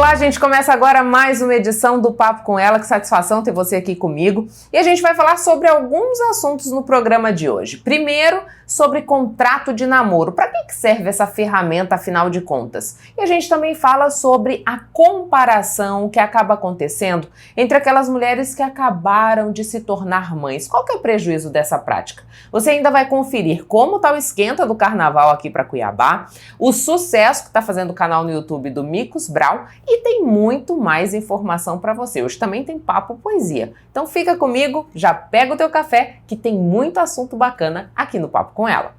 Olá, gente, começa agora mais uma edição do Papo com Ela. Que satisfação ter você aqui comigo. E a gente vai falar sobre alguns assuntos no programa de hoje. Primeiro, sobre contrato de namoro. Para que serve essa ferramenta, afinal de contas? E a gente também fala sobre a comparação que acaba acontecendo entre aquelas mulheres que acabaram de se tornar mães. Qual que é o prejuízo dessa prática? Você ainda vai conferir como está o esquenta do carnaval aqui para Cuiabá, o sucesso que está fazendo o canal no YouTube do Micos Brau, e tem muito mais informação para você. Hoje também tem papo poesia. Então fica comigo, já pega o teu café, que tem muito assunto bacana aqui no Papo com Ela.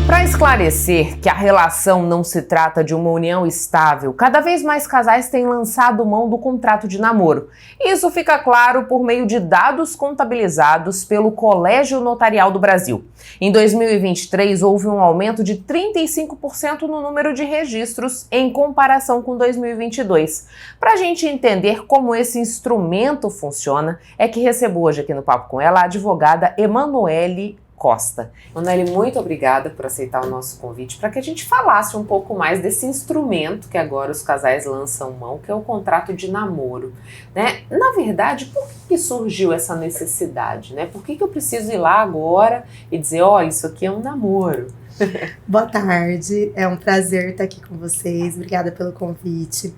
Para esclarecer que a relação não se trata de uma união estável, cada vez mais casais têm lançado mão do contrato de namoro. Isso fica claro por meio de dados contabilizados pelo Colégio Notarial do Brasil. Em 2023, houve um aumento de 35% no número de registros em comparação com 2022. Para a gente entender como esse instrumento funciona, é que recebo hoje aqui no Papo com Ela a advogada Emanuele Costa. Emanuele, muito obrigada por aceitar o nosso convite para que a gente falasse um pouco mais desse instrumento que agora os casais lançam mão, que é o contrato de namoro, né? Na verdade, por que surgiu essa necessidade, né? Por que eu preciso ir lá agora e dizer, ó, isso aqui é um namoro? Boa tarde, é um prazer estar aqui com vocês, obrigada pelo convite.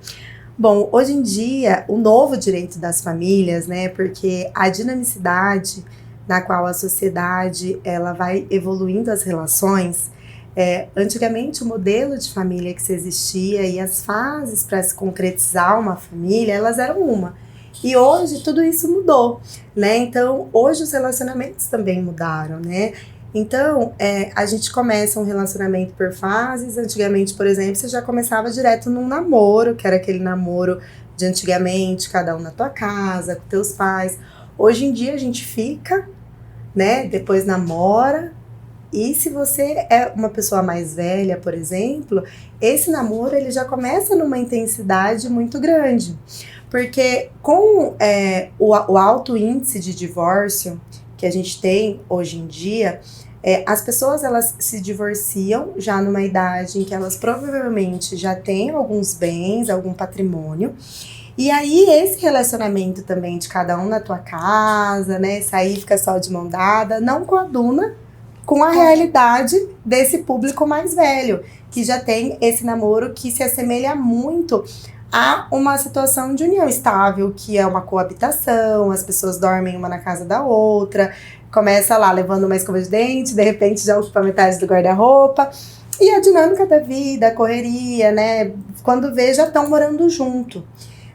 Bom, hoje em dia, o novo direito das famílias, né, porque a dinamicidade na qual a sociedade ela vai evoluindo as relações. Antigamente o modelo de família que se existia e as fases para se concretizar uma família, elas eram uma. E hoje tudo isso mudou, né? Então hoje os relacionamentos também mudaram, né? Então a gente começa um relacionamento por fases. Antigamente, por exemplo, você já começava direto num namoro, que era aquele namoro de antigamente, cada um na tua casa, com teus pais. Hoje em dia a gente fica, né, depois namora, e se você é uma pessoa mais velha, por exemplo, esse namoro ele já começa numa intensidade muito grande, porque com o alto índice de divórcio que a gente tem hoje em dia, as pessoas elas se divorciam já numa idade em que elas provavelmente já têm alguns bens, algum patrimônio. E aí, esse relacionamento também de cada um na tua casa, né? Sair fica só de mão dada, não coaduna com a realidade desse público mais velho, que já tem esse namoro que se assemelha muito a uma situação de união estável, que é uma coabitação, as pessoas dormem uma na casa da outra, começa lá levando uma escova de dente, de repente já ocupa metade do guarda-roupa. E a dinâmica da vida, a correria, né? Quando vê, já estão morando junto.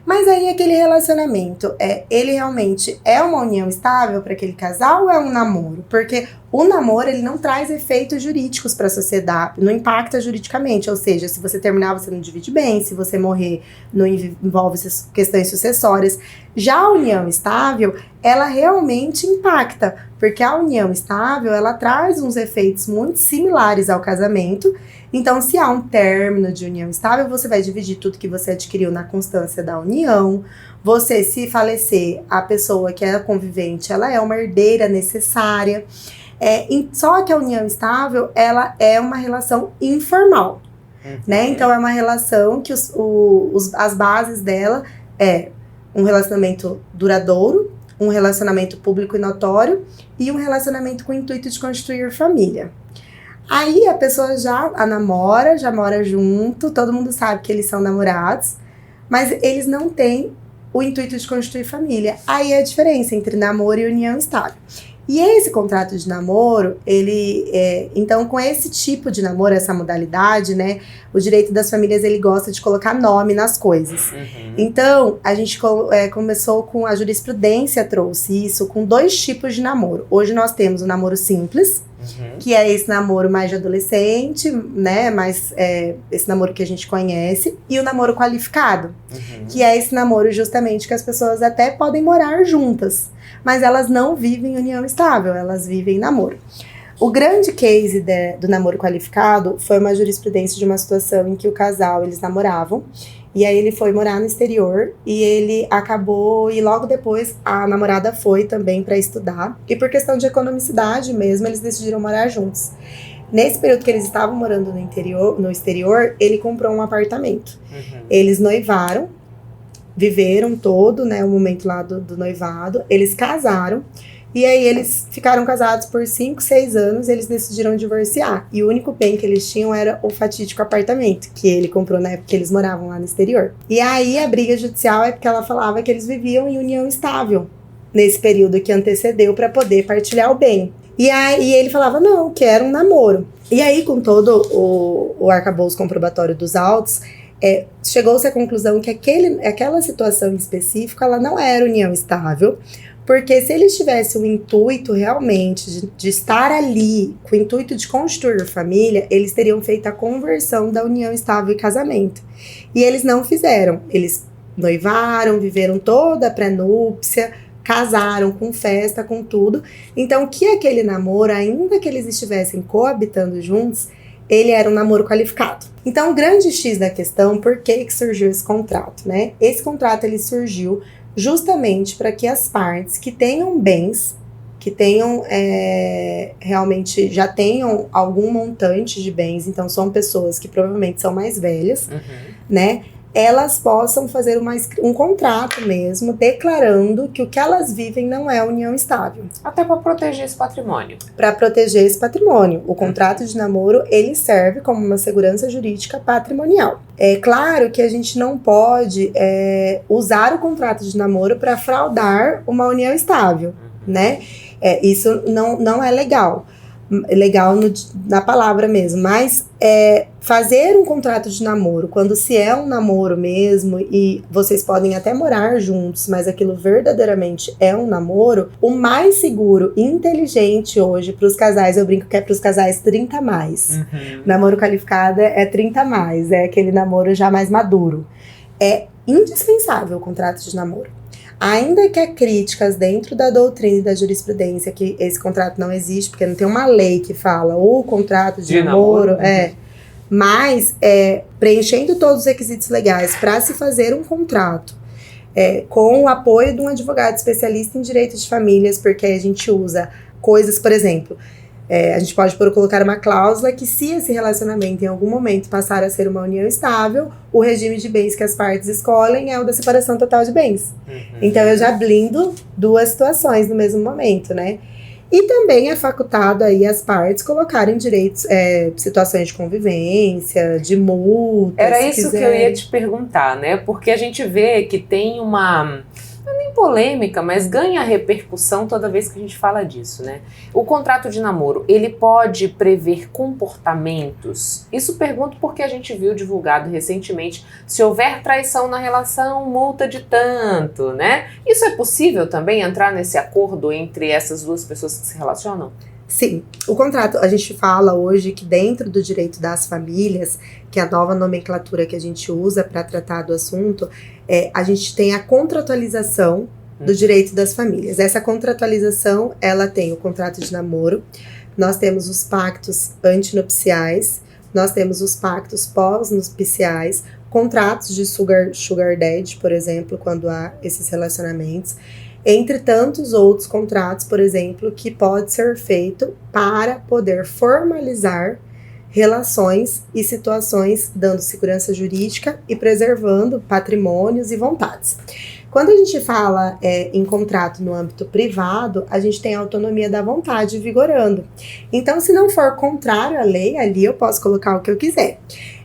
Mas aí aquele relacionamento, ele realmente é uma união estável para aquele casal ou é um namoro? Porque o namoro, ele não traz efeitos jurídicos para a sociedade, não impacta juridicamente, ou seja, se você terminar, você não divide bem, se você morrer, não envolve questões sucessórias. Já a união estável, ela realmente impacta, porque a união estável, ela traz uns efeitos muito similares ao casamento. Então, se há um término de união estável, você vai dividir tudo que você adquiriu na constância da união. Você, se falecer, a pessoa que é convivente, ela é uma herdeira necessária. Só que a união estável, ela é uma relação informal, né? Então, é uma relação que as bases dela é um relacionamento duradouro, um relacionamento público e notório e um relacionamento com o intuito de constituir família. Aí a pessoa já namora, já mora junto, todo mundo sabe que eles são namorados, mas eles não têm o intuito de constituir família. Aí é a diferença entre namoro e união estável. E esse contrato de namoro, então com esse tipo de namoro, essa modalidade, né, o direito das famílias, ele gosta de colocar nome nas coisas. Então, a gente começou com, a jurisprudência trouxe isso com 2 tipos de namoro. Hoje nós temos o namoro simples, que é esse namoro mais de adolescente, né, esse namoro que a gente conhece, e o namoro qualificado, que é esse namoro justamente que as pessoas até podem morar juntas, mas elas não vivem união estável, elas vivem namoro. O grande case do namoro qualificado foi uma jurisprudência de uma situação em que o casal, eles namoravam, e aí ele foi morar no exterior, e ele acabou, e logo depois a namorada foi também para estudar, e por questão de economicidade mesmo, eles decidiram morar juntos. Nesse período que eles estavam morando no exterior, ele comprou um apartamento. Uhum. Eles noivaram, viveram todo, né, o momento lá do noivado, eles casaram, e aí eles ficaram casados por 5, 6 anos, eles decidiram divorciar. E o único bem que eles tinham era o fatídico apartamento, que ele comprou na época que eles moravam lá no exterior. E aí a briga judicial é porque ela falava que eles viviam em união estável, nesse período que antecedeu, para poder partilhar o bem. E aí ele falava, não, que era um namoro. E aí, com todo o arcabouço comprobatório dos autos, chegou-se à conclusão que aquela situação em específico, ela não era união estável, porque se eles tivessem o intuito realmente de estar ali, com o intuito de constituir família, eles teriam feito a conversão da união estável e casamento. E eles não fizeram. Eles noivaram, viveram toda a pré-núpcia, casaram com festa, com tudo. Então, que aquele namoro, ainda que eles estivessem coabitando juntos, ele era um namoro qualificado. Então, o grande X da questão, por que surgiu esse contrato, né? Esse contrato, ele surgiu justamente para que as partes que tenham bens, que tenham realmente, já tenham algum montante de bens, então são pessoas que provavelmente são mais velhas, né? Elas possam fazer um contrato mesmo, declarando que o que elas vivem não é união estável. Até para proteger esse patrimônio. Para proteger esse patrimônio. O contrato de namoro, ele serve como uma segurança jurídica patrimonial. É claro que a gente não pode usar o contrato de namoro para fraudar uma união estável, né? Isso não é legal. Legal na palavra mesmo, mas fazer um contrato de namoro, quando se é um namoro mesmo, e vocês podem até morar juntos, mas aquilo verdadeiramente é um namoro, o mais seguro e inteligente hoje para os casais, eu brinco que é para os casais 30 mais. Namoro qualificado é 30 mais, é aquele namoro já mais maduro. É indispensável o contrato de namoro. Ainda que há críticas dentro da doutrina e da jurisprudência que esse contrato não existe, porque não tem uma lei que fala o contrato de namoro, mas preenchendo todos os requisitos legais para se fazer um contrato com o apoio de um advogado especialista em direito de famílias, porque a gente usa coisas, por exemplo, a gente pode colocar uma cláusula que se esse relacionamento em algum momento passar a ser uma união estável, o regime de bens que as partes escolhem é o da separação total de bens. Então eu já blindo duas situações no mesmo momento, né? E também é facultado aí as partes colocarem direitos, situações de convivência, de multa. Era isso que eu ia te perguntar, né? Porque a gente vê que tem uma... não é nem polêmica, mas ganha repercussão toda vez que a gente fala disso, né? O contrato de namoro, ele pode prever comportamentos? Isso pergunto porque a gente viu divulgado recentemente, se houver traição na relação, multa de tanto, né? Isso é possível também entrar nesse acordo entre essas duas pessoas que se relacionam? Sim, o contrato, a gente fala hoje que dentro do direito das famílias, que é a nova nomenclatura que a gente usa para tratar do assunto, a gente tem a contratualização do direito das famílias. Essa contratualização, ela tem o contrato de namoro, nós temos os pactos antinupciais, nós temos os pactos pós-nupciais, contratos de sugar daddy, por exemplo, quando há esses relacionamentos, entre tantos outros contratos, por exemplo, que pode ser feito para poder formalizar relações e situações, dando segurança jurídica e preservando patrimônios e vontades. Quando a gente fala em contrato no âmbito privado, a gente tem a autonomia da vontade vigorando. Então, se não for contrário à lei, ali eu posso colocar o que eu quiser.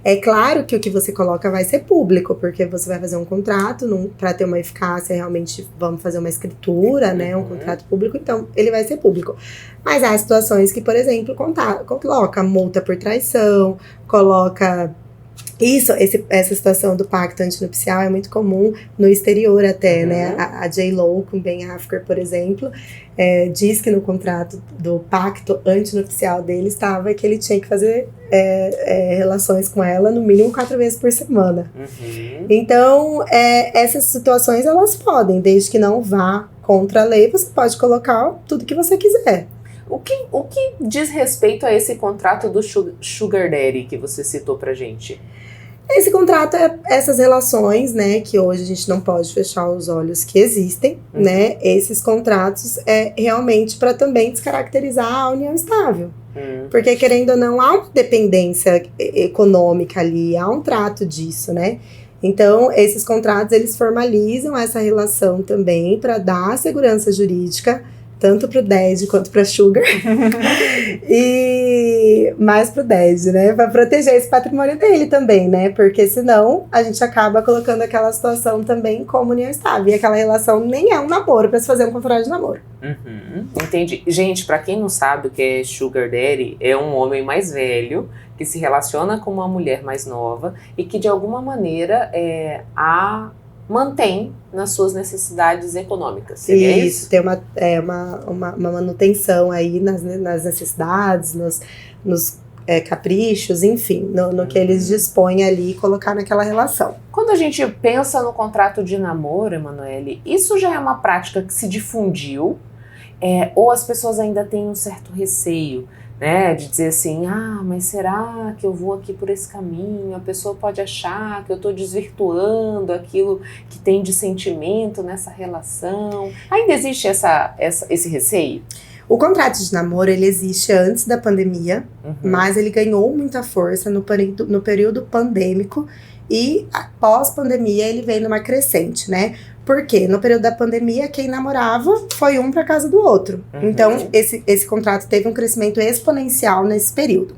É claro que o que você coloca vai ser público, porque você vai fazer um contrato, para ter uma eficácia, realmente vamos fazer uma escritura, né, um contrato público, então ele vai ser público. Mas há situações que, por exemplo, coloca multa por traição, coloca... essa situação do pacto antinupcial é muito comum no exterior até, né? A J.Lo com Ben Affleck, por exemplo, diz que no contrato do pacto antinupcial dele estava que ele tinha que fazer relações com ela no mínimo 4 vezes por semana. Então, essas situações elas podem, desde que não vá contra a lei, você pode colocar tudo que você quiser. O que diz respeito a esse contrato do Sugar Daddy que você citou pra gente? Esse contrato é essas relações, né, que hoje a gente não pode fechar os olhos que existem, né? Esses contratos é realmente para também descaracterizar a união estável. Porque, querendo ou não, há uma dependência econômica ali, há um trato disso, né? Então, esses contratos, eles formalizam essa relação também para dar segurança jurídica, tanto para o Ded quanto para a Sugar, e mais para o Ded, né? Para proteger esse patrimônio dele também, né? Porque senão a gente acaba colocando aquela situação também como união estável. E aquela relação nem é um namoro para se fazer um contrato de namoro. Entendi. Gente, para quem não sabe o que é Sugar Daddy, é um homem mais velho que se relaciona com uma mulher mais nova e que de alguma maneira a mantém nas suas necessidades econômicas. Seria isso? Tem uma manutenção aí nas necessidades, nos caprichos, enfim, no que eles dispõem ali, colocar naquela relação. Quando a gente pensa no contrato de namoro, Emanuele, isso já é uma prática que se difundiu, ou as pessoas ainda têm um certo receio, né, de dizer assim, mas será que eu vou aqui por esse caminho? A pessoa pode achar que eu estou desvirtuando aquilo que tem de sentimento nessa relação. Ainda existe esse receio? O contrato de namoro, ele existe antes da pandemia, mas ele ganhou muita força no período pandêmico e após pandemia ele veio numa crescente, né? Porque no período da pandemia, quem namorava foi um para casa do outro. Então, esse contrato teve um crescimento exponencial nesse período.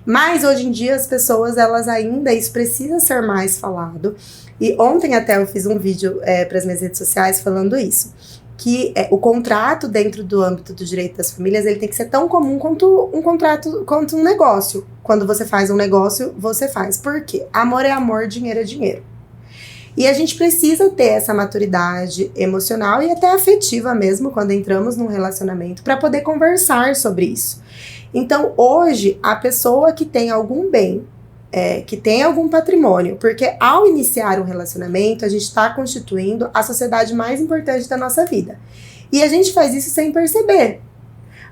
Mas, hoje em dia, as pessoas, elas ainda, isso precisa ser mais falado. E ontem até eu fiz um vídeo para as minhas redes sociais falando isso. Que o contrato dentro do âmbito do direito das famílias, ele tem que ser tão comum quanto um contrato, quanto um negócio. Quando você faz um negócio, você faz. Por quê? Amor é amor, dinheiro é dinheiro. E a gente precisa ter essa maturidade emocional e até afetiva mesmo, quando entramos num relacionamento, para poder conversar sobre isso. Então, hoje, a pessoa que tem algum bem, que tem algum patrimônio, porque ao iniciar um relacionamento, a gente está constituindo a sociedade mais importante da nossa vida. E a gente faz isso sem perceber.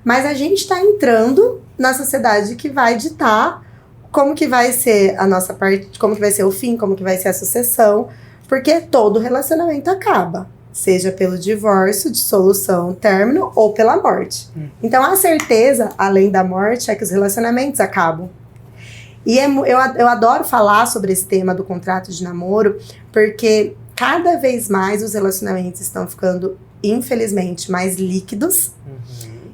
Mas a gente está entrando na sociedade que vai ditar como que vai ser a nossa parte, como que vai ser o fim, como que vai ser a sucessão, porque todo relacionamento acaba, seja pelo divórcio, dissolução, término ou pela morte. Então a certeza, além da morte, é que os relacionamentos acabam. E eu adoro falar sobre esse tema do contrato de namoro, porque cada vez mais os relacionamentos estão ficando, infelizmente, mais líquidos.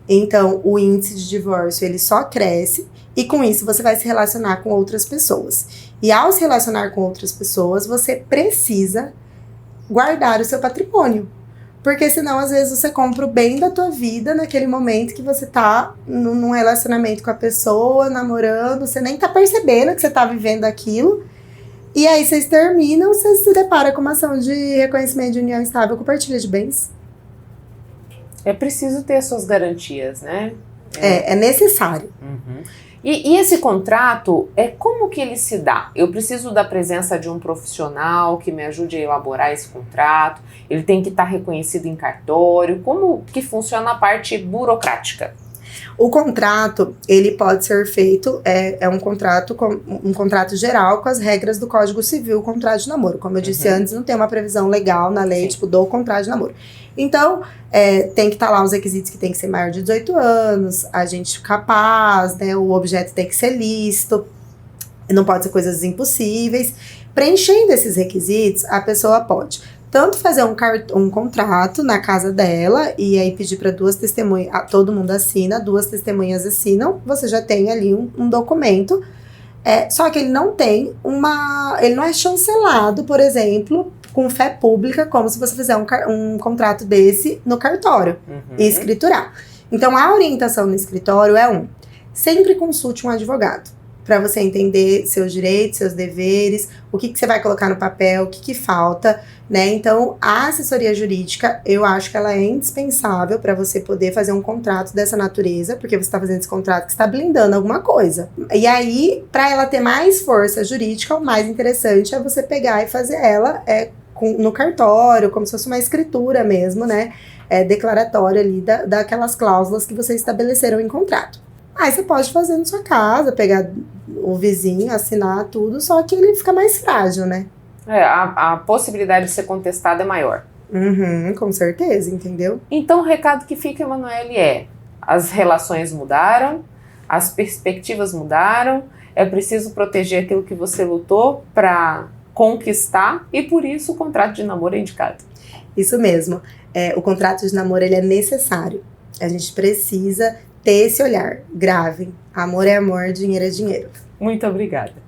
Então o índice de divórcio ele só cresce. E com isso você vai se relacionar com outras pessoas. E ao se relacionar com outras pessoas, você precisa guardar o seu patrimônio. Porque senão, às vezes, você compra o bem da tua vida naquele momento que você tá num relacionamento com a pessoa, namorando, você nem tá percebendo que você tá vivendo aquilo. E aí vocês terminam, você se depara com uma ação de reconhecimento de união estável com partilha de bens. É preciso ter as suas garantias, né? É necessário. E esse contrato, como que ele se dá? Eu preciso da presença de um profissional que me ajude a elaborar esse contrato? Ele tem que estar reconhecido em cartório? Como que funciona a parte burocrática? O contrato, ele pode ser feito, um contrato geral com as regras do Código Civil, o contrato de namoro. Como eu disse antes, não tem uma previsão legal na lei, do contrato de namoro. Então, tem que estar lá os requisitos que tem que ser maior de 18 anos, a gente capaz, né, o objeto tem que ser lícito, não pode ser coisas impossíveis. Preenchendo esses requisitos, a pessoa pode tanto fazer um contrato na casa dela e aí pedir para duas testemunhas, todo mundo assina, duas testemunhas assinam, você já tem ali um documento, só que ele não tem ele não é chancelado, por exemplo, com fé pública, como se você fizer um contrato desse no cartório e escriturar. Então, a orientação no escritório sempre consulte um advogado, para você entender seus direitos, seus deveres, o que você vai colocar no papel, o que falta, né? Então, a assessoria jurídica, eu acho que ela é indispensável para você poder fazer um contrato dessa natureza, porque você está fazendo esse contrato que está blindando alguma coisa. E aí, para ela ter mais força jurídica, o mais interessante é você pegar e fazer ela no cartório, como se fosse uma escritura mesmo, né? Declaratória ali daquelas cláusulas que vocês estabeleceram em contrato. Aí você pode fazer na sua casa, pegar o vizinho assinar tudo, só que ele fica mais frágil, né? A possibilidade de ser contestado é maior. Uhum, com certeza, entendeu? Então o recado que fica, Emanuele, as relações mudaram, as perspectivas mudaram, é preciso proteger aquilo que você lutou para conquistar e por isso o contrato de namoro é indicado. Isso mesmo. O contrato de namoro ele é necessário. A gente precisa ter esse olhar. Gravem. Amor é amor, dinheiro é dinheiro. Muito obrigada.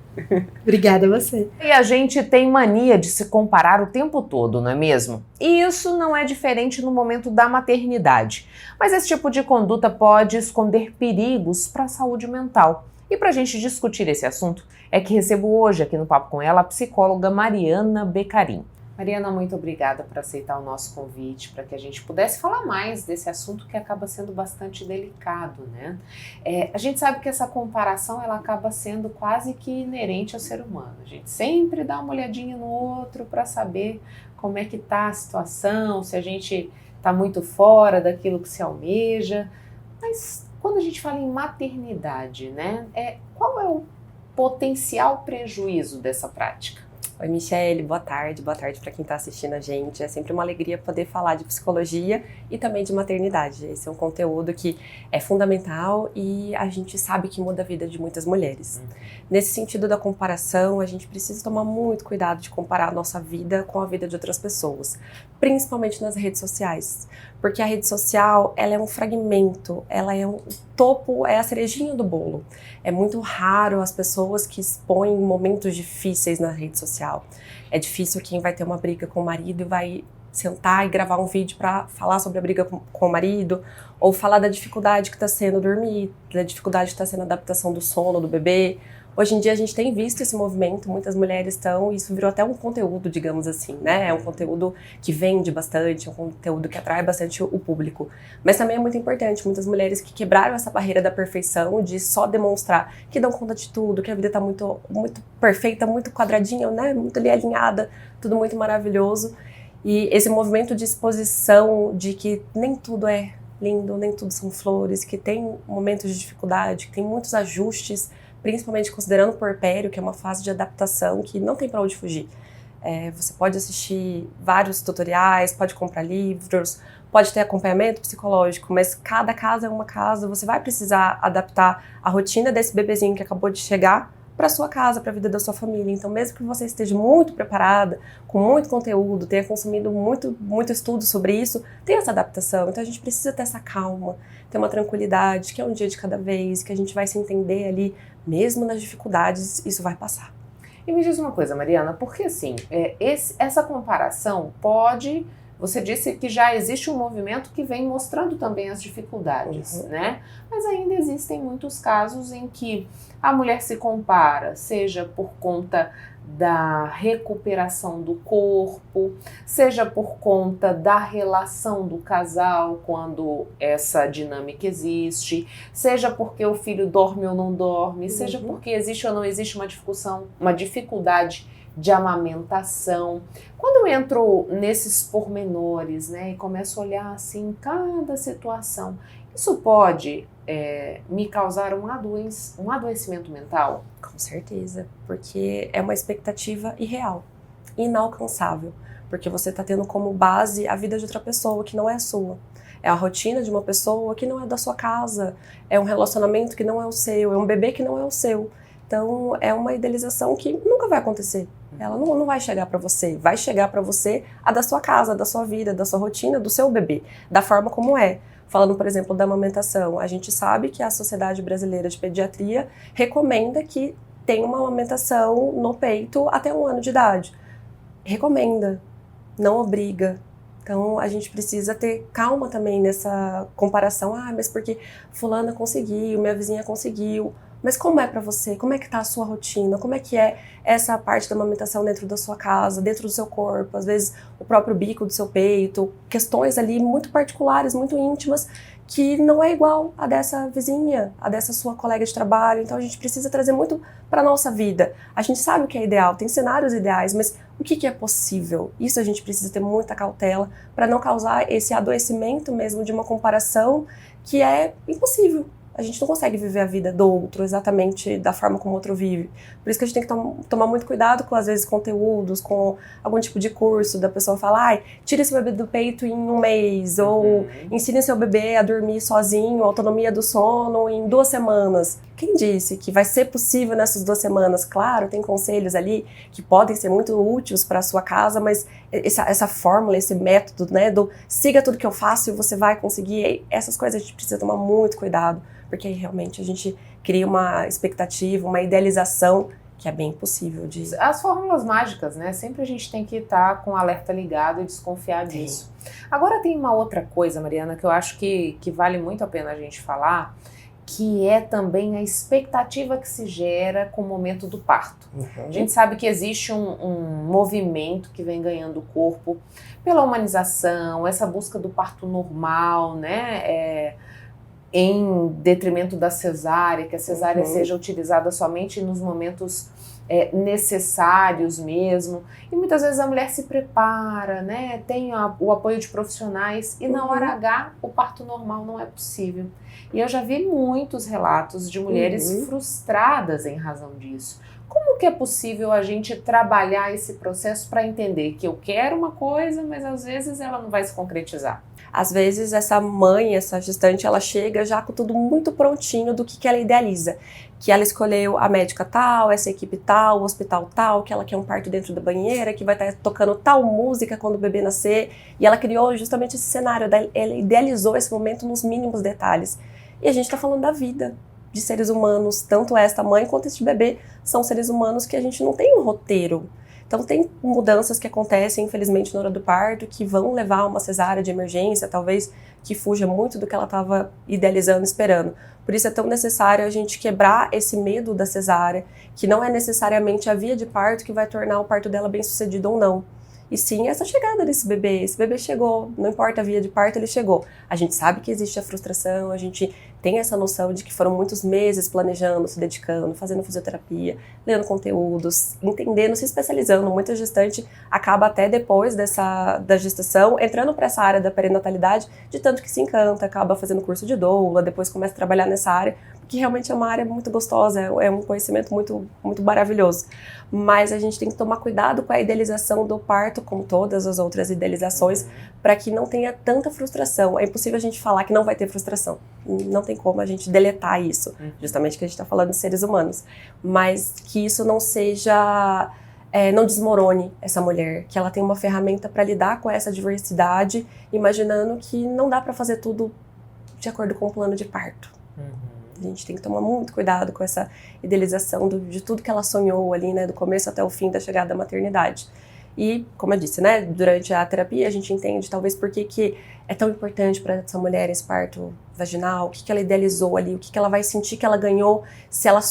Obrigada a você. E a gente tem mania de se comparar o tempo todo, não é mesmo? E isso não é diferente no momento da maternidade. Mas esse tipo de conduta pode esconder perigos para a saúde mental. E para a gente discutir esse assunto, é que recebo hoje aqui no Papo com Ela a psicóloga Mariana Beccarin. Mariana, muito obrigada por aceitar o nosso convite, para que a gente pudesse falar mais desse assunto que acaba sendo bastante delicado, né? A gente sabe que essa comparação ela acaba sendo quase que inerente ao ser humano. A gente sempre dá uma olhadinha no outro para saber como é que está a situação, se a gente está muito fora daquilo que se almeja. Mas quando a gente fala em maternidade, né? Qual é o potencial prejuízo dessa prática? Oi, Michele, boa tarde para quem está assistindo a gente. É sempre uma alegria poder falar de psicologia e também de maternidade. Esse é um conteúdo que é fundamental e a gente sabe que muda a vida de muitas mulheres. Nesse sentido da comparação, a gente precisa tomar muito cuidado de comparar a nossa vida com a vida de outras pessoas, principalmente nas redes sociais, porque a rede social ela é um fragmento, ela é um topo, é a cerejinha do bolo. É muito raro as pessoas que expõem momentos difíceis na rede social. É difícil quem vai ter uma briga com o marido e vai sentar e gravar um vídeo para falar sobre a briga com o marido, ou falar da dificuldade que está sendo dormir, da dificuldade que está sendo a adaptação do sono do bebê. Hoje em dia a gente tem visto esse movimento, muitas mulheres estão, e isso virou até um conteúdo, digamos assim, né? É um conteúdo que vende bastante, é um conteúdo que atrai bastante o público. Mas também é muito importante, muitas mulheres que quebraram essa barreira da perfeição, de só demonstrar que dão conta de tudo, que a vida está muito, muito perfeita, muito quadradinha, né? Muito ali alinhada, tudo muito maravilhoso. E esse movimento de exposição de que nem tudo é lindo, nem tudo são flores, que tem momentos de dificuldade, que tem muitos ajustes, principalmente considerando o puerpério, que é uma fase de adaptação que não tem para onde fugir. Você pode assistir vários tutoriais, pode comprar livros, pode ter acompanhamento psicológico, mas cada casa é uma casa, você vai precisar adaptar a rotina desse bebezinho que acabou de chegar para sua casa, para a vida da sua família. Então, mesmo que você esteja muito preparada, com muito conteúdo, tenha consumido muito estudo sobre isso, tem essa adaptação. Então, a gente precisa ter essa calma, ter uma tranquilidade, que é um dia de cada vez, que a gente vai se entender ali, mesmo nas dificuldades, isso vai passar. E me diz uma coisa, Mariana, porque assim, essa comparação pode... Você disse que já existe um movimento que vem mostrando também as dificuldades, né? Mas ainda existem muitos casos em que a mulher se compara, seja por conta da recuperação do corpo, seja por conta da relação do casal quando essa dinâmica existe, seja porque o filho dorme ou não dorme, seja porque existe ou não existe uma dificuldade de amamentação. Quando eu entro nesses pormenores, né, e começo a olhar assim cada situação, isso pode me causar um adoecimento mental? Com certeza, porque é uma expectativa irreal, inalcançável, porque você está tendo como base a vida de outra pessoa que não é a sua. É a rotina de uma pessoa que não é da sua casa, é um relacionamento que não é o seu, é um bebê que não é o seu. Então, é uma idealização que nunca vai acontecer. Ela não vai chegar para você. Vai chegar para você a da sua casa, da sua vida, da sua rotina, do seu bebê, da forma como é. Falando, por exemplo, da amamentação, a gente sabe que a Sociedade Brasileira de Pediatria recomenda que tenha uma amamentação no peito até 1 ano de idade. Recomenda, não obriga. Então, a gente precisa ter calma também nessa comparação. Mas porque fulana conseguiu, minha vizinha conseguiu. Mas como é pra você? Como é que tá a sua rotina? Como é que é essa parte da amamentação dentro da sua casa, dentro do seu corpo? Às vezes o próprio bico do seu peito, questões ali muito particulares, muito íntimas, que não é igual a dessa vizinha, a dessa sua colega de trabalho. Então a gente precisa trazer muito pra nossa vida. A gente sabe o que é ideal, tem cenários ideais, mas o que é possível? Isso a gente precisa ter muita cautela para não causar esse adoecimento mesmo de uma comparação que é impossível. a gente não consegue viver a vida do outro exatamente da forma como o outro vive. Por isso que a gente tem que tomar muito cuidado com, às vezes, conteúdos, com algum tipo de curso da pessoa falar, ai, tire seu bebê do peito em 1 mês, ou ensine seu bebê a dormir sozinho, autonomia do sono em 2 semanas. Quem disse que vai ser possível nessas 2 semanas? Claro, tem conselhos ali que podem ser muito úteis para a sua casa, mas essa fórmula, esse método, né, do siga tudo que eu faço e você vai conseguir, essas coisas a gente precisa tomar muito cuidado, porque aí realmente a gente cria uma expectativa, uma idealização que é bem impossível de... As fórmulas mágicas, né? Sempre a gente tem que estar com o alerta ligado e desconfiar disso. Agora tem uma outra coisa, Mariana, que eu acho que vale muito a pena a gente falar, que é também a expectativa que se gera com o momento do parto. A gente sabe que existe um movimento que vem ganhando corpo pela humanização, essa busca do parto normal, né? Em detrimento da cesárea, que a cesárea seja utilizada somente nos momentos necessários mesmo. E muitas vezes a mulher se prepara, né? Tem o apoio de profissionais e na hora H o parto normal não é possível. E eu já vi muitos relatos de mulheres frustradas em razão disso. Como que é possível a gente trabalhar esse processo para entender que eu quero uma coisa, mas às vezes ela não vai se concretizar? Às vezes essa mãe, essa gestante, ela chega já com tudo muito prontinho do que ela idealiza. Que ela escolheu a médica tal, essa equipe tal, o hospital tal, que ela quer um parto dentro da banheira, que vai estar tocando tal música quando o bebê nascer. E ela criou justamente esse cenário, ela idealizou esse momento nos mínimos detalhes. E a gente está falando da vida de seres humanos, tanto esta mãe quanto este bebê são seres humanos que a gente não tem um roteiro. Então tem mudanças que acontecem, infelizmente, na hora do parto, que vão levar a uma cesárea de emergência, talvez que fuja muito do que ela estava idealizando, esperando. Por isso é tão necessário a gente quebrar esse medo da cesárea, que não é necessariamente a via de parto que vai tornar o parto dela bem sucedido ou não. E sim essa chegada desse bebê. Esse bebê chegou, não importa a via de parto, ele chegou. A gente sabe que existe a frustração, a gente tem essa noção de que foram muitos meses planejando, se dedicando, fazendo fisioterapia, lendo conteúdos, entendendo, se especializando. Muita gestante acaba até depois da gestação entrando para essa área da perinatalidade, de tanto que se encanta, acaba fazendo curso de doula, depois começa a trabalhar nessa área, que realmente é uma área muito gostosa, é um conhecimento muito, muito maravilhoso. Mas a gente tem que tomar cuidado com a idealização do parto, como todas as outras idealizações, para que não tenha tanta frustração. É impossível a gente falar que não vai ter frustração. Não tem como a gente deletar isso, justamente que a gente está falando de seres humanos. Mas que isso não seja... não desmorone essa mulher, que ela tem uma ferramenta para lidar com essa diversidade, imaginando que não dá para fazer tudo de acordo com o plano de parto. A gente tem que tomar muito cuidado com essa idealização de tudo que ela sonhou ali, né, do começo até o fim da chegada da maternidade. E, como eu disse, né, durante a terapia a gente entende talvez por que é tão importante para essa mulher esse parto vaginal, o que ela idealizou ali, o que ela vai sentir que ela ganhou se ela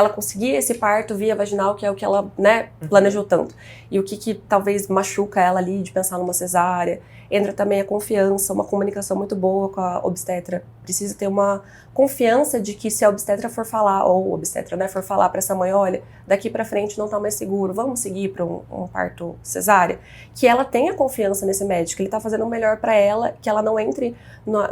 conseguir esse parto via vaginal, que é o que ela, né, planejou tanto. E o que talvez machuca ela ali de pensar numa cesárea. Entra também a confiança, uma comunicação muito boa com a obstetra. Precisa ter uma confiança de que se a obstetra for falar, ou o obstetra, né, for falar para essa mãe, olha, daqui para frente não tá mais seguro, vamos seguir para um parto cesárea, que ela tenha confiança nesse médico, ele tá fazendo o melhor para ela, que ela não entre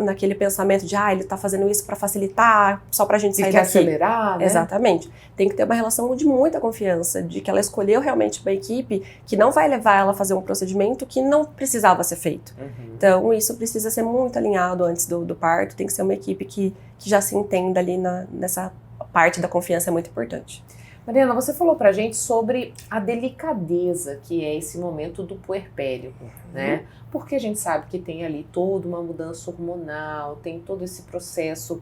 naquele pensamento de, ele tá fazendo isso para facilitar, só pra gente sair daqui. Acelerar, né? Exatamente. Tem que ter uma relação de muita confiança, de que ela escolheu realmente uma equipe que não vai levar ela a fazer um procedimento que não precisava ser feito. Então, isso precisa ser muito alinhado antes do parto, tem que ser uma equipe que já se entenda ali nessa parte da confiança, é muito importante. Mariana, você falou pra gente sobre a delicadeza que é esse momento do puerpério, né? Porque a gente sabe que tem ali toda uma mudança hormonal, tem todo esse processo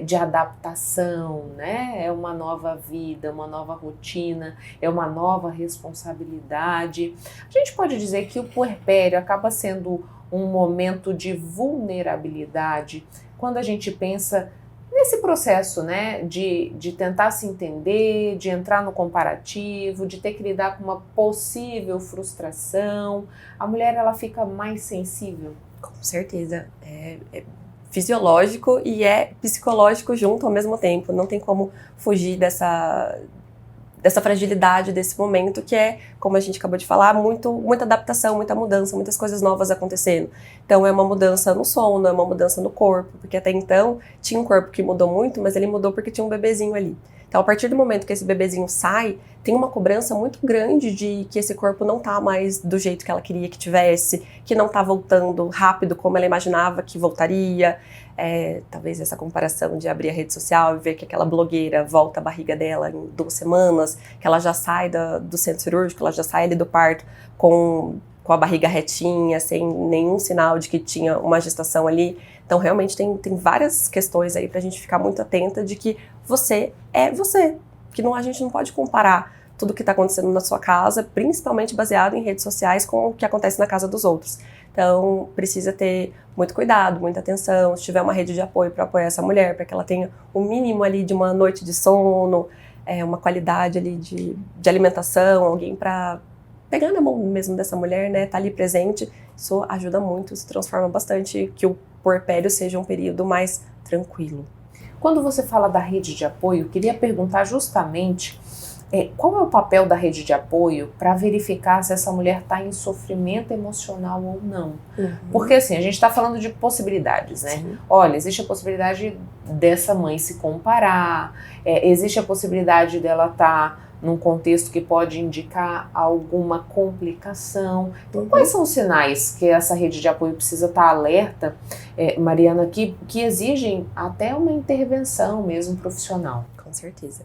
de adaptação, né? É uma nova vida, uma nova rotina, é uma nova responsabilidade. A gente pode dizer que o puerpério acaba sendo um momento de vulnerabilidade quando a gente pensa nesse processo, né, de tentar se entender, de entrar no comparativo, de ter que lidar com uma possível frustração, a mulher ela fica mais sensível? Com certeza, é fisiológico e é psicológico junto ao mesmo tempo, não tem como fugir dessa fragilidade desse momento que é, como a gente acabou de falar, muita adaptação, muita mudança, muitas coisas novas acontecendo. Então é uma mudança no sono, é uma mudança no corpo, porque até então tinha um corpo que mudou muito, mas ele mudou porque tinha um bebezinho ali. Então a partir do momento que esse bebezinho sai, tem uma cobrança muito grande de que esse corpo não tá mais do jeito que ela queria que tivesse, que não tá voltando rápido como ela imaginava que voltaria. Talvez essa comparação de abrir a rede social e ver que aquela blogueira volta a barriga dela em 2 semanas, que ela já sai do centro cirúrgico, ela já sai ali do parto com a barriga retinha, sem nenhum sinal de que tinha uma gestação ali. Então realmente tem várias questões aí pra gente ficar muito atenta de que você é você, que a gente não pode comparar tudo que está acontecendo na sua casa, principalmente baseado em redes sociais, com o que acontece na casa dos outros. Então, precisa ter muito cuidado, muita atenção, se tiver uma rede de apoio para apoiar essa mulher, para que ela tenha o mínimo ali de uma noite de sono, uma qualidade ali de alimentação, alguém para pegar na mão mesmo dessa mulher, né, tá ali presente, isso ajuda muito, isso transforma bastante, que o puerpério seja um período mais tranquilo. Quando você fala da rede de apoio, eu queria perguntar justamente qual é o papel da rede de apoio para verificar se essa mulher está em sofrimento emocional ou não. Porque assim, a gente está falando de possibilidades, né? Sim. Olha, existe a possibilidade dessa mãe se comparar, existe a possibilidade dela estar num contexto que pode indicar alguma complicação. Então, quais são os sinais que essa rede de apoio precisa estar alerta, Mariana, que exigem até uma intervenção mesmo profissional? Com certeza.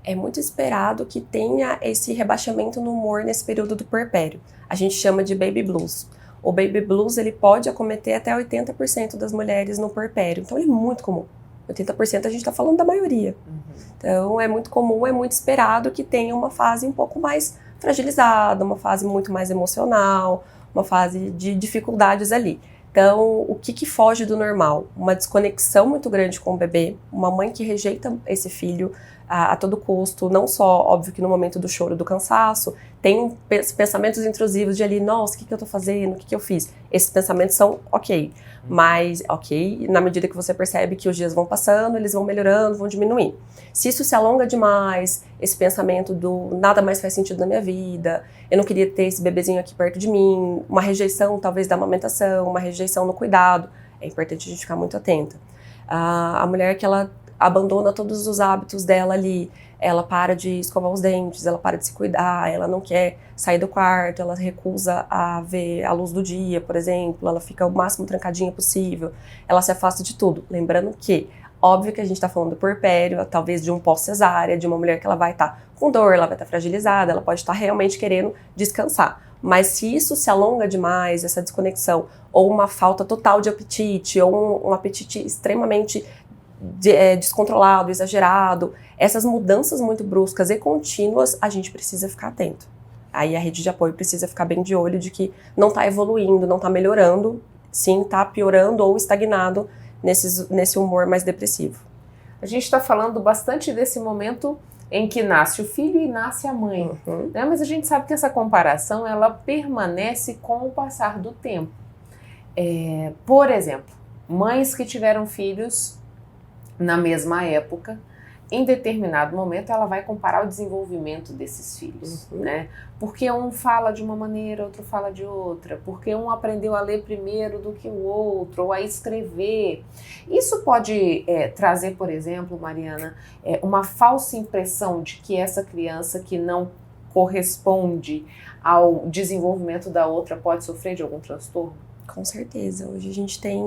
É muito esperado que tenha esse rebaixamento no humor nesse período do puerpério. A gente chama de baby blues. O baby blues ele pode acometer até 80% das mulheres no puerpério. Então, ele é muito comum. 80% a gente está falando da maioria. Então, é muito comum, é muito esperado que tenha uma fase um pouco mais fragilizada, uma fase muito mais emocional, uma fase de dificuldades ali. Então, o que foge do normal? Uma desconexão muito grande com o bebê, uma mãe que rejeita esse filho a todo custo, não só, óbvio que no momento do choro, do cansaço, tem pensamentos intrusivos de ali, nossa, o que eu tô fazendo, o que eu fiz? Esses pensamentos são ok, mas ok, na medida que você percebe que os dias vão passando, eles vão melhorando, vão diminuindo. Se isso se alonga demais, esse pensamento do nada mais faz sentido na minha vida, eu não queria ter esse bebezinho aqui perto de mim, uma rejeição talvez da amamentação, uma rejeição no cuidado, é importante a gente ficar muito atenta. A mulher que ela abandona todos os hábitos dela ali, ela para de escovar os dentes, ela para de se cuidar, ela não quer sair do quarto, ela recusa a ver a luz do dia, por exemplo, ela fica o máximo trancadinha possível, ela se afasta de tudo. Lembrando que, óbvio que a gente está falando do puerpério, talvez de um pós-cesárea, de uma mulher que ela vai estar com dor, ela vai estar fragilizada, ela pode estar realmente querendo descansar. Mas se isso se alonga demais, essa desconexão, ou uma falta total de apetite, ou um apetite extremamente descontrolado, exagerado, essas mudanças muito bruscas e contínuas, a gente precisa ficar atento. Aí a rede de apoio precisa ficar bem de olho de que não está evoluindo, não está melhorando, sim, está piorando ou estagnado nesse humor mais depressivo. A gente está falando bastante desse momento em que nasce o filho e nasce a mãe, né? Mas a gente sabe que essa comparação ela permanece com o passar do tempo. Por exemplo, mães que tiveram filhos na mesma época, em determinado momento ela vai comparar o desenvolvimento desses filhos, né? Porque um fala de uma maneira, outro fala de outra, porque um aprendeu a ler primeiro do que o outro, ou a escrever. Isso pode trazer, por exemplo, Mariana, uma falsa impressão de que essa criança que não corresponde ao desenvolvimento da outra pode sofrer de algum transtorno? Com certeza. Hoje a gente tem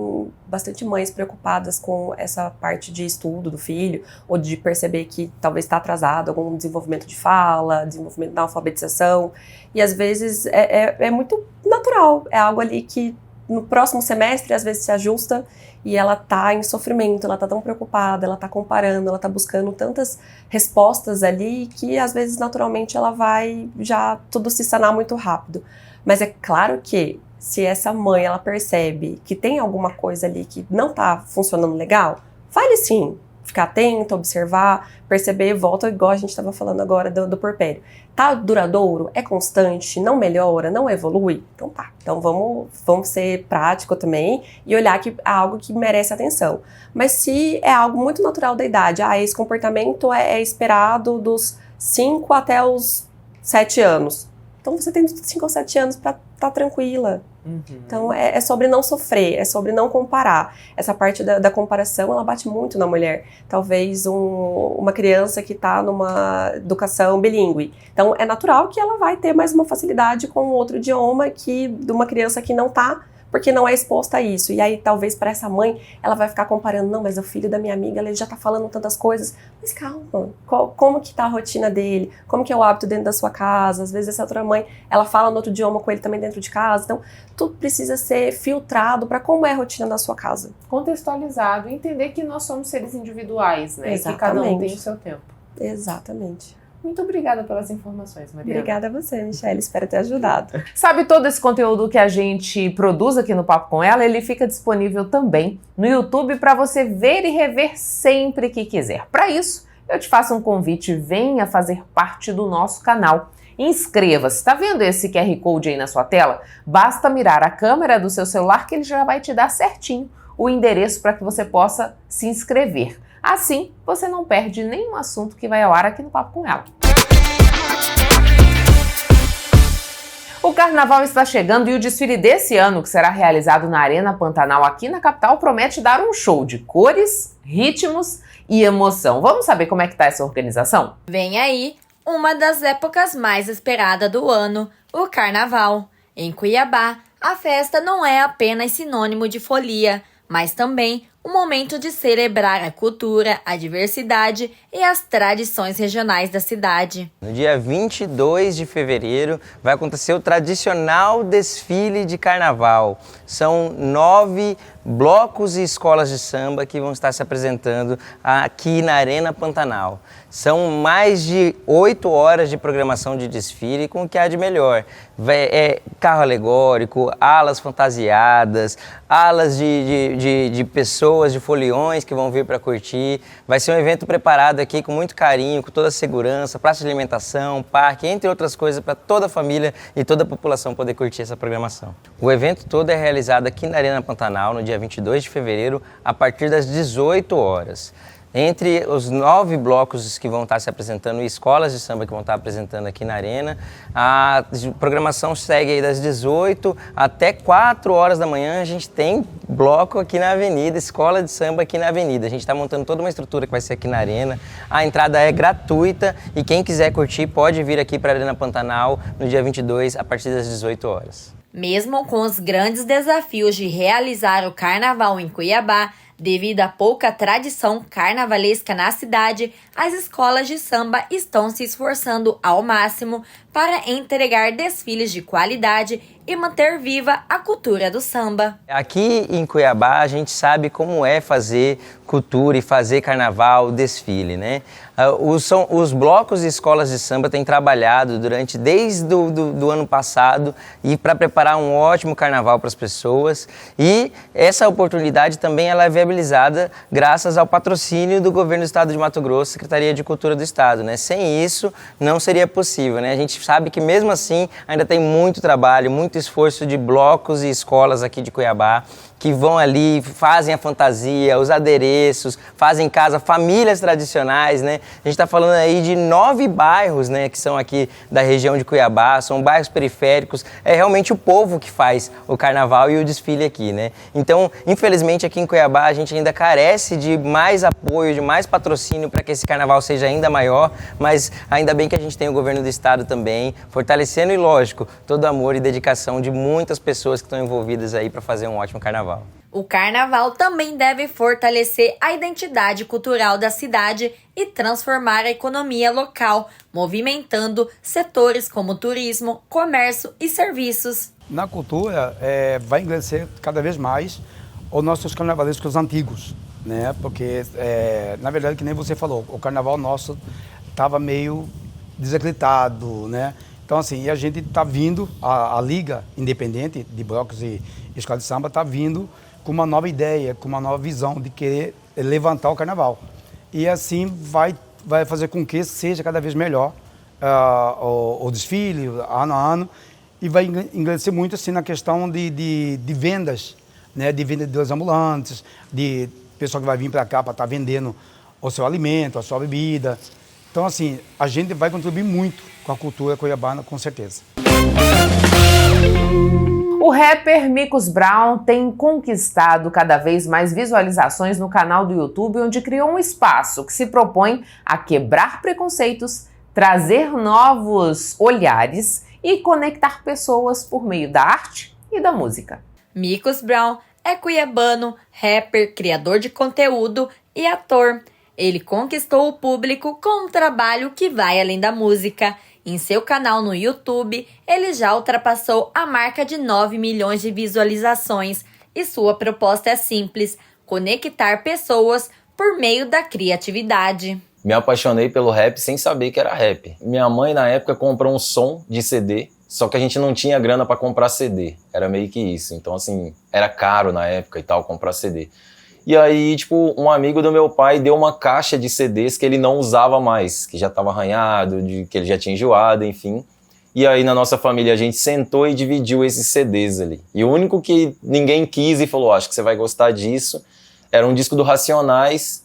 bastante mães preocupadas com essa parte de estudo do filho, ou de perceber que talvez está atrasado algum desenvolvimento de fala, desenvolvimento da alfabetização, e às vezes é muito natural, é algo ali que no próximo semestre às vezes se ajusta e ela tá em sofrimento, ela tá tão preocupada, ela tá comparando, ela tá buscando tantas respostas ali que às vezes naturalmente ela vai já tudo se sanar muito rápido. Mas é claro que se essa mãe ela percebe que tem alguma coisa ali que não tá funcionando legal, fale sim, ficar atento, observar, perceber, volta igual a gente estava falando agora do porpério. Tá duradouro? É constante? Não melhora? Não evolui? Então tá. Então vamos ser prático também e olhar que é algo que merece atenção. Mas se é algo muito natural da idade, esse comportamento é esperado dos 5 até os 7 anos. Então você tem 5 ou 7 anos para estar tranquila. Então é sobre não sofrer, é sobre não comparar. Essa parte da comparação, ela bate muito na mulher. Talvez uma criança que está numa educação bilíngue. Então é natural que ela vai ter mais uma facilidade com outro idioma que de uma criança que não está, porque não é exposta a isso. E aí, talvez, para essa mãe, ela vai ficar comparando, não, mas o filho da minha amiga, ele já tá falando tantas coisas. Mas calma, como que tá a rotina dele? Como que é o hábito dentro da sua casa? Às vezes, essa outra mãe, ela fala no outro idioma com ele também dentro de casa. Então, tudo precisa ser filtrado para como é a rotina da sua casa. Contextualizado, entender que nós somos seres individuais, né? Exatamente. E que cada um tem o seu tempo. Exatamente. Muito obrigada pelas informações, Mariana. Obrigada a você, Michelle. Espero ter ajudado. Sabe, todo esse conteúdo que a gente produz aqui no Papo com Ela, ele fica disponível também no YouTube para você ver e rever sempre que quiser. Para isso, eu te faço um convite, venha fazer parte do nosso canal. Inscreva-se. Está vendo esse QR Code aí na sua tela? Basta mirar a câmera do seu celular que ele já vai te dar certinho o endereço para que você possa se inscrever. Assim, você não perde nenhum assunto que vai ao ar aqui no Papo com Ela. O Carnaval está chegando e o desfile desse ano, que será realizado na Arena Pantanal aqui na capital, promete dar um show de cores, ritmos e emoção. Vamos saber como é que está essa organização? Vem aí uma das épocas mais esperadas do ano, o Carnaval. Em Cuiabá, a festa não é apenas sinônimo de folia, mas também um momento de celebrar a cultura, a diversidade e as tradições regionais da cidade. No dia 22 de fevereiro vai acontecer o tradicional desfile de carnaval. São 9 blocos e escolas de samba que vão estar se apresentando aqui na Arena Pantanal. São mais de 8 horas de programação de desfile com o que há de melhor. Carro alegórico, alas fantasiadas, alas de pessoas, de foliões que vão vir para curtir. Vai ser um evento preparado aqui com muito carinho, com toda a segurança, praça de alimentação, parque, entre outras coisas, para toda a família e toda a população poder curtir essa programação. O evento todo é realizado aqui na Arena Pantanal, no dia 22 de fevereiro, a partir das 18 horas. Entre os 9 blocos que vão estar se apresentando e escolas de samba que vão estar apresentando aqui na Arena, a programação segue aí das 18 até 4 horas da manhã. A gente tem bloco aqui na Avenida, escola de samba aqui na Avenida. A gente está montando toda uma estrutura que vai ser aqui na Arena. A entrada é gratuita e quem quiser curtir pode vir aqui para a Arena Pantanal no dia 22 a partir das 18 horas. Mesmo com os grandes desafios de realizar o carnaval em Cuiabá, devido à pouca tradição carnavalesca na cidade, as escolas de samba estão se esforçando ao máximo para entregar desfiles de qualidade e manter viva a cultura do samba. Aqui em Cuiabá a gente sabe como é fazer cultura e fazer carnaval, desfile, né? Os blocos e escolas de samba têm trabalhado desde do ano passado e para preparar um ótimo carnaval para as pessoas, e essa oportunidade também ela é viabilizada graças ao patrocínio do governo do estado de Mato Grosso, Secretaria de Cultura do estado, né? Sem isso não seria possível, né? A gente sabe que mesmo assim ainda tem muito trabalho, muito esforço de blocos e escolas aqui de Cuiabá que vão ali, fazem a fantasia, os adereços, fazem em casa, famílias tradicionais, né? A gente está falando aí de 9 bairros, né, que são aqui da região de Cuiabá, são bairros periféricos, é realmente o povo que faz o carnaval e o desfile aqui, né? Então, infelizmente aqui em Cuiabá a gente ainda carece de mais apoio, de mais patrocínio para que esse carnaval seja ainda maior, mas ainda bem que a gente tem o governo do estado também, fortalecendo e, lógico, todo o amor e dedicação de muitas pessoas que estão envolvidas aí para fazer um ótimo carnaval. O carnaval também deve fortalecer a identidade cultural da cidade e transformar a economia local, movimentando setores como turismo, comércio e serviços. Na cultura, vai engrandecer cada vez mais os nossos carnavalescos antigos, né? Porque, na verdade, que nem você falou, o carnaval nosso estava meio desacreditado, né? Então, assim, a gente está vindo, a Liga Independente de Blocos e Escola de Samba está vindo com uma nova ideia, com uma nova visão de querer levantar o carnaval. e assim vai fazer com que seja cada vez melhor o desfile, ano a ano, e vai engrandecer muito assim na questão de vendas, né, de vendedores ambulantes, de pessoal que vai vir para cá para estar vendendo o seu alimento, a sua bebida. Então, assim, a gente vai contribuir muito com a cultura cuiabana, com certeza. O rapper Micos Brown tem conquistado cada vez mais visualizações no canal do YouTube, onde criou um espaço que se propõe a quebrar preconceitos, trazer novos olhares e conectar pessoas por meio da arte e da música. Micos Brown é cuiabano, rapper, criador de conteúdo e ator. Ele conquistou o público com um trabalho que vai além da música. Em seu canal no YouTube, ele já ultrapassou a marca de 9 milhões de visualizações e sua proposta é simples: conectar pessoas por meio da criatividade. Me apaixonei pelo rap sem saber que era rap. Minha mãe, na época, comprou um som de CD, só que a gente não tinha grana para comprar CD. Era meio que isso. Então, assim, era caro na época e tal, comprar CD. E aí, tipo, um amigo do meu pai deu uma caixa de CDs que ele não usava mais, que já estava arranhado, que ele já tinha enjoado, enfim. E aí, na nossa família, a gente sentou e dividiu esses CDs ali. E o único que ninguém quis e falou, acho que você vai gostar disso, era um disco do Racionais,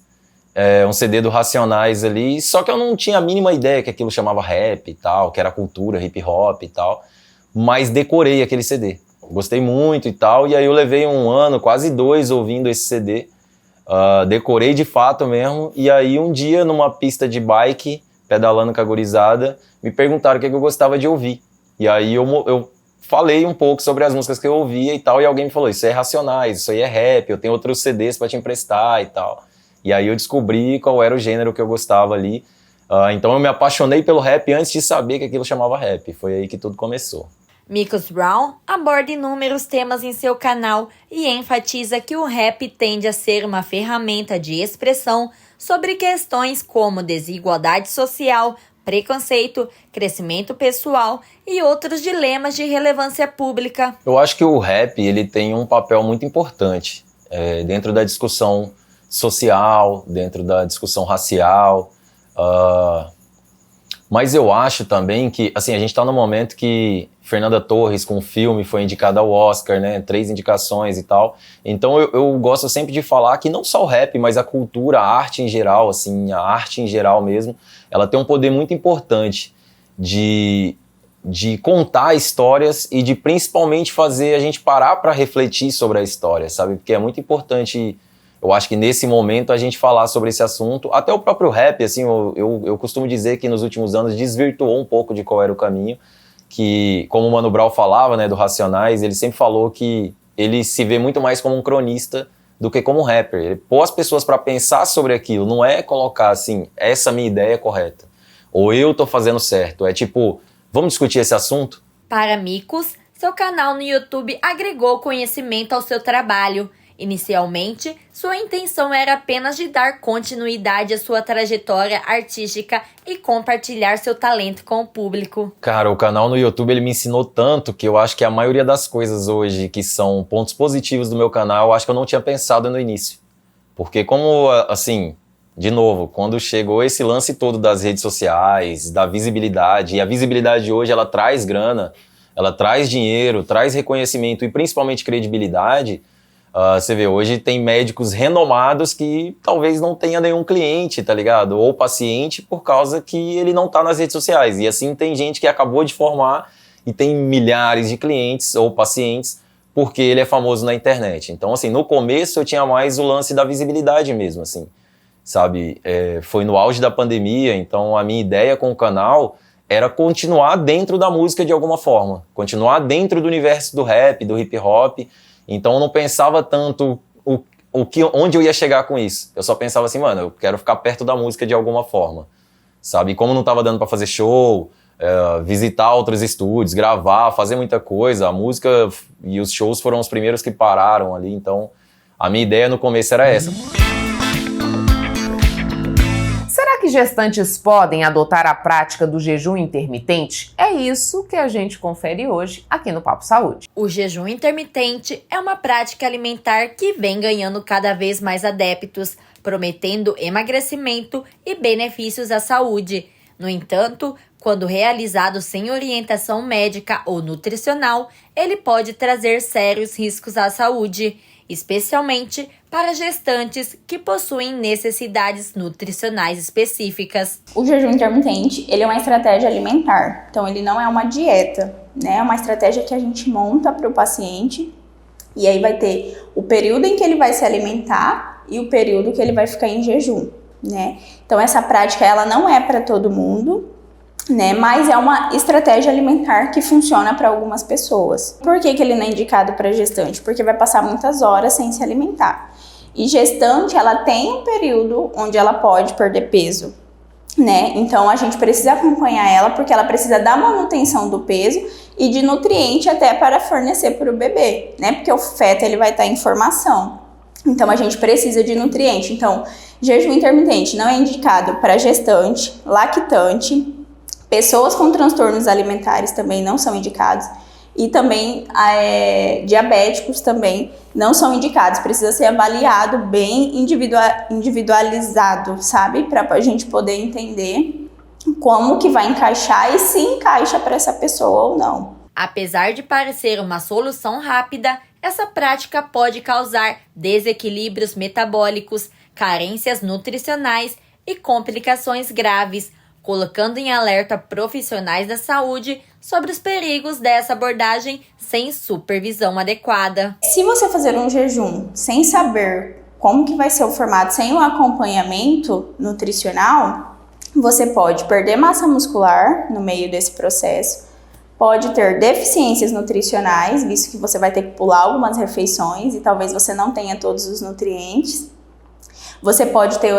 um CD do Racionais ali, só que eu não tinha a mínima ideia que aquilo chamava rap e tal, que era cultura, hip hop e tal, mas decorei aquele CD. Gostei muito e tal, e aí eu levei 1 ano, quase 2, ouvindo esse CD, decorei de fato mesmo, e aí um dia numa pista de bike, pedalando com a gurizada, me perguntaram o que eu gostava de ouvir, e aí eu falei um pouco sobre as músicas que eu ouvia e tal, e alguém me falou, isso é Racionais, isso aí é rap, eu tenho outros CDs pra te emprestar e tal, e aí eu descobri qual era o gênero que eu gostava ali, então eu me apaixonei pelo rap antes de saber que aquilo chamava rap, foi aí que tudo começou. Micos Brown aborda inúmeros temas em seu canal e enfatiza que o rap tende a ser uma ferramenta de expressão sobre questões como desigualdade social, preconceito, crescimento pessoal e outros dilemas de relevância pública. Eu acho que o rap ele tem um papel muito importante dentro da discussão social, dentro da discussão racial, mas eu acho também que, assim, a gente está no momento que Fernanda Torres com o filme foi indicada ao Oscar, né, 3 indicações e tal, então eu gosto sempre de falar que não só o rap, mas a cultura, a arte em geral, assim, a arte em geral mesmo, ela tem um poder muito importante de contar histórias e de principalmente fazer a gente parar para refletir sobre a história, sabe, porque é muito importante. Eu acho que nesse momento a gente falar sobre esse assunto, até o próprio rap, assim, eu costumo dizer que nos últimos anos desvirtuou um pouco de qual era o caminho, que, como o Mano Brown falava, né, do Racionais, ele sempre falou que ele se vê muito mais como um cronista do que como um rapper. Ele pôs as pessoas para pensar sobre aquilo, não é colocar assim, essa minha ideia é correta, ou eu tô fazendo certo, é tipo, vamos discutir esse assunto? Para Micos, seu canal no YouTube agregou conhecimento ao seu trabalho. Inicialmente, sua intenção era apenas de dar continuidade à sua trajetória artística e compartilhar seu talento com o público. Cara, o canal no YouTube ele me ensinou tanto que eu acho que a maioria das coisas hoje que são pontos positivos do meu canal, eu acho que eu não tinha pensado no início. Porque como, assim, de novo, quando chegou esse lance todo das redes sociais, da visibilidade, e a visibilidade hoje ela traz grana, ela traz dinheiro, traz reconhecimento e principalmente credibilidade. Você vê, hoje tem médicos renomados que talvez não tenha nenhum cliente, tá ligado? Ou paciente por causa que ele não tá nas redes sociais. E assim tem gente que acabou de formar e tem milhares de clientes ou pacientes porque ele é famoso na internet. Então, assim, no começo eu tinha mais o lance da visibilidade mesmo, assim, sabe? Foi no auge da pandemia, então a minha ideia com o canal era continuar dentro da música de alguma forma. Continuar dentro do universo do rap, do hip hop. Então eu não pensava tanto onde eu ia chegar com isso. Eu só pensava assim, mano, eu quero ficar perto da música de alguma forma, sabe? E como não tava dando pra fazer show, visitar outros estúdios, gravar, fazer muita coisa, a música e os shows foram os primeiros que pararam ali, então a minha ideia no começo era essa. Será que gestantes podem adotar a prática do jejum intermitente? É isso que a gente confere hoje aqui no Papo Saúde. O jejum intermitente é uma prática alimentar que vem ganhando cada vez mais adeptos, prometendo emagrecimento e benefícios à saúde. No entanto, quando realizado sem orientação médica ou nutricional, ele pode trazer sérios riscos à saúde, especialmente para gestantes que possuem necessidades nutricionais específicas. O jejum intermitente, ele é uma estratégia alimentar, então ele não é uma dieta, né? É uma estratégia que a gente monta para o paciente e aí vai ter o período em que ele vai se alimentar e o período que ele vai ficar em jejum, né? Então essa prática, ela não é para todo mundo, né? Mas é uma estratégia alimentar que funciona para algumas pessoas. Por que ele não é indicado para gestante? Porque vai passar muitas horas sem se alimentar. E gestante, ela tem um período onde ela pode perder peso, né? Então a gente precisa acompanhar ela porque ela precisa da manutenção do peso e de nutriente até para fornecer para o bebê, né? Porque o feto ele vai estar em formação. Então a gente precisa de nutriente. Então, jejum intermitente não é indicado para gestante, lactante, pessoas com transtornos alimentares também não são indicados e também diabéticos também não são indicados. Precisa ser avaliado bem individualizado, sabe? Para a gente poder entender como que vai encaixar e se encaixa para essa pessoa ou não. Apesar de parecer uma solução rápida, essa prática pode causar desequilíbrios metabólicos, carências nutricionais e complicações graves, colocando em alerta profissionais da saúde sobre os perigos dessa abordagem sem supervisão adequada. Se você fazer um jejum sem saber como que vai ser o formato, sem o acompanhamento nutricional, você pode perder massa muscular no meio desse processo, pode ter deficiências nutricionais, visto que você vai ter que pular algumas refeições e talvez você não tenha todos os nutrientes. Você pode ter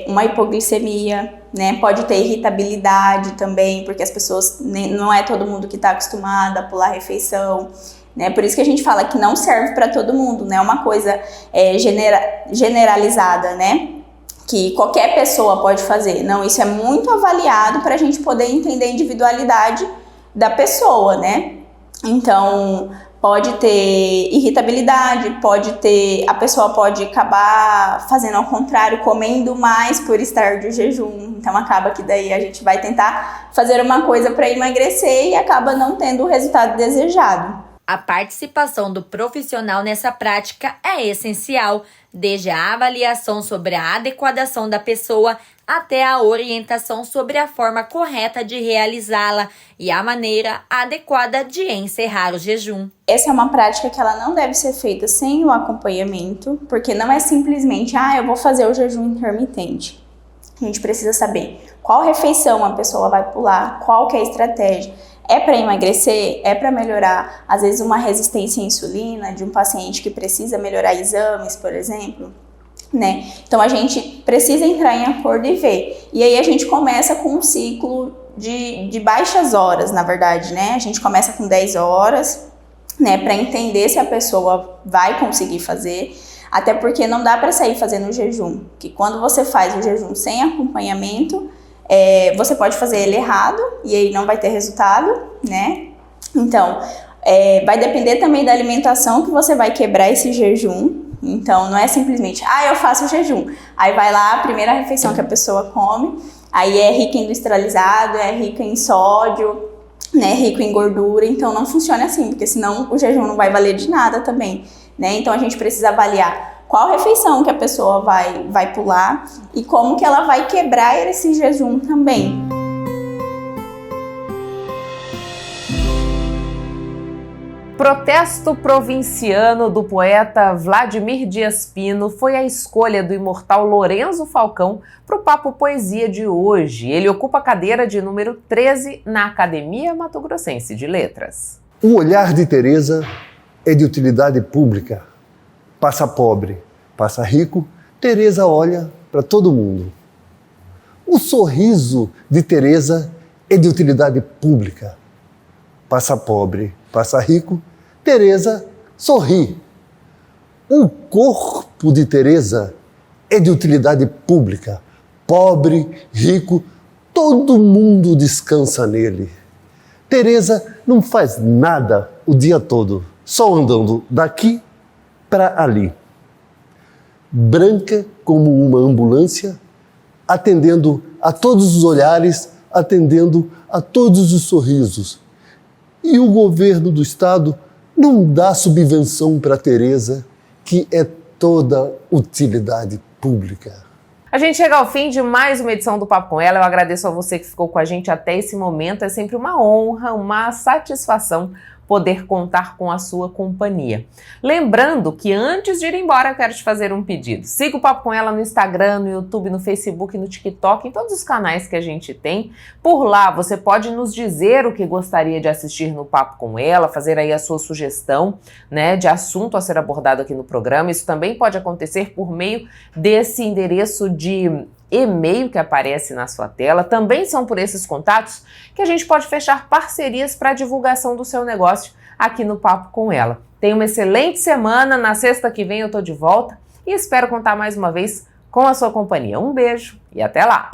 uma hipoglicemia, né? Pode ter irritabilidade também, porque as pessoas, não é todo mundo que está acostumado a pular a refeição, né? Por isso que a gente fala que não serve para todo mundo, né? É uma coisa generalizada, né? Que qualquer pessoa pode fazer. Não, isso é muito avaliado para a gente poder entender a individualidade da pessoa, né? Então, pode ter irritabilidade, a pessoa pode acabar fazendo ao contrário, comendo mais por estar de jejum. Então acaba que daí a gente vai tentar fazer uma coisa para emagrecer e acaba não tendo o resultado desejado. A participação do profissional nessa prática é essencial, desde a avaliação sobre a adequação da pessoa até a orientação sobre a forma correta de realizá-la e a maneira adequada de encerrar o jejum. Essa é uma prática que ela não deve ser feita sem o acompanhamento, porque não é simplesmente, eu vou fazer o jejum intermitente. A gente precisa saber qual refeição a pessoa vai pular, qual que é a estratégia. É para emagrecer? É para melhorar, às vezes, uma resistência à insulina de um paciente que precisa melhorar exames, por exemplo, né? Então, a gente precisa entrar em acordo e ver. E aí, a gente começa com um ciclo de baixas horas, na verdade, né? A gente começa com 10 horas, né? Para entender se a pessoa vai conseguir fazer. Até porque não dá para sair fazendo o jejum. Que quando você faz o jejum sem acompanhamento, você pode fazer ele errado e aí não vai ter resultado, né? Então, vai depender também da alimentação que você vai quebrar esse jejum. Então, não é simplesmente, eu faço o jejum. Aí vai lá, a primeira refeição que a pessoa come, aí é rica em industrializado, é rica em sódio, né? Rico em gordura. Então, não funciona assim, porque senão o jejum não vai valer de nada também, né? Então, a gente precisa avaliar qual refeição que a pessoa vai pular e como que ela vai quebrar esse jejum também. Protesto provinciano do poeta Vladimir Dias Pino foi a escolha do imortal Lorenzo Falcão para o Papo Poesia de hoje. Ele ocupa a cadeira de número 13 na Academia Mato Grossense de Letras. O olhar de Teresa é de utilidade pública. Passa pobre, passa rico, Teresa olha para todo mundo. O sorriso de Teresa é de utilidade pública. Passa pobre, passa rico, Teresa sorri. O corpo de Teresa é de utilidade pública. Pobre, rico, todo mundo descansa nele. Teresa não faz nada o dia todo, só andando daqui para ali. Branca como uma ambulância, atendendo a todos os olhares, atendendo a todos os sorrisos. E o governo do estado não dá subvenção para a Tereza, que é toda utilidade pública. A gente chega ao fim de mais uma edição do Papo com Ela. Eu agradeço a você que ficou com a gente até esse momento. É sempre uma honra, uma satisfação poder contar com a sua companhia. Lembrando que antes de ir embora eu quero te fazer um pedido. Siga o Papo com Ela no Instagram, no YouTube, no Facebook, no TikTok, em todos os canais que a gente tem. Por lá você pode nos dizer o que gostaria de assistir no Papo com Ela, fazer aí a sua sugestão, né, de assunto a ser abordado aqui no programa. Isso também pode acontecer por meio desse endereço de e-mail que aparece na sua tela. Também são por esses contatos que a gente pode fechar parcerias para a divulgação do seu negócio aqui no Papo com Ela. Tenha uma excelente semana. Na sexta que vem eu tô de volta e espero contar mais uma vez com a sua companhia. Um beijo e até lá!